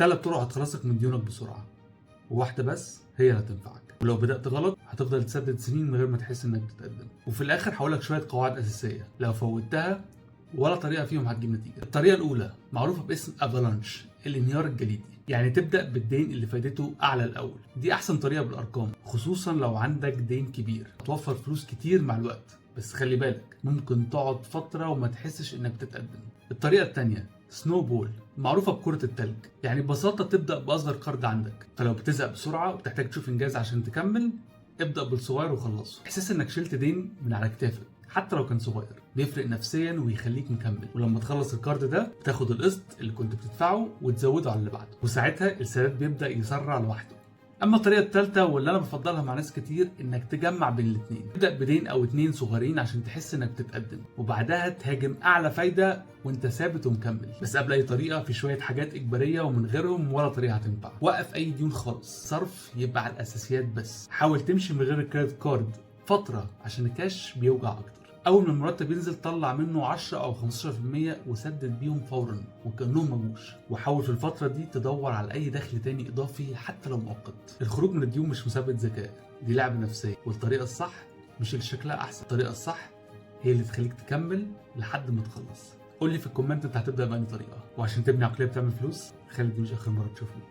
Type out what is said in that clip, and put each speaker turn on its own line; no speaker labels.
3 طرق هتخلصك من ديونك بسرعه، وواحده بس هي اللي هتنفعك. ولو بدات غلط هتفضل تسدد سنين من غير ما تحس انك بتتقدم. وفي الاخر هقولك شويه قواعد اساسيه لو فوتها ولا طريقه فيهم هتجيب نتيجه. الطريقه الاولى معروفه باسم افالانش، الانهيار الجليدي. يعني تبدا بالدين اللي فايدته اعلى الاول. دي احسن طريقه بالارقام، خصوصا لو عندك دين كبير. هتوفر فلوس كتير مع الوقت، بس خلي بالك ممكن تقعد فتره وما تحسش انك بتتقدم. الطريقه الثانيه سنو بول، معروفه بكره التلج. يعني ببساطه تبدا باصغر قرض عندك، فلو بتزهق بسرعه وبتحتاج تشوف انجاز عشان تكمل، ابدا بالصغير وخلصه. احساس انك شلت دين من على كتافك حتى لو كان صغير بيفرق نفسيا ويخليك مكمل. ولما تخلص الكارد ده بتاخد القسط اللي كنت بتدفعه وتزوده على اللي بعده، وساعتها السداد بيبدا يسرع لوحده. اما الطريقه الثالثه واللي انا بفضلها مع ناس كتير، انك تجمع بين الاثنين. تبدا بدين او 2 صغيرين عشان تحس انك بتتقدم، وبعدها تهاجم اعلى فايده وانت ثابت ومكمل. بس قبل اي طريقه في شويه حاجات اجباريه، ومن غيرهم ولا طريقه هتنفع. وقف اي ديون خالص، صرف يبقى على الاساسيات بس. حاول تمشي من غير الكريدت كارد فتره عشان الكاش بيوجع اكتر. اول ما المرتب ينزل طلع منه 10 او 15% وسدد بيهم فورا وكانهم مجوش. وحاول في الفتره دي تدور على اي دخل تاني اضافي حتى لو مؤقت. الخروج من الديون مش مثابره ذكاء، دي لعبه نفسيه. والطريقه الصح مش اللي شكلها احسن، الطريقه الصح هي اللي تخليك تكمل لحد ما تخلص. قول لي في الكومنت انت هتبدا بأنهي طريقه. وعشان تبني عقليه بتعمل فلوس، خلي دي مش اخر مره تشوفني.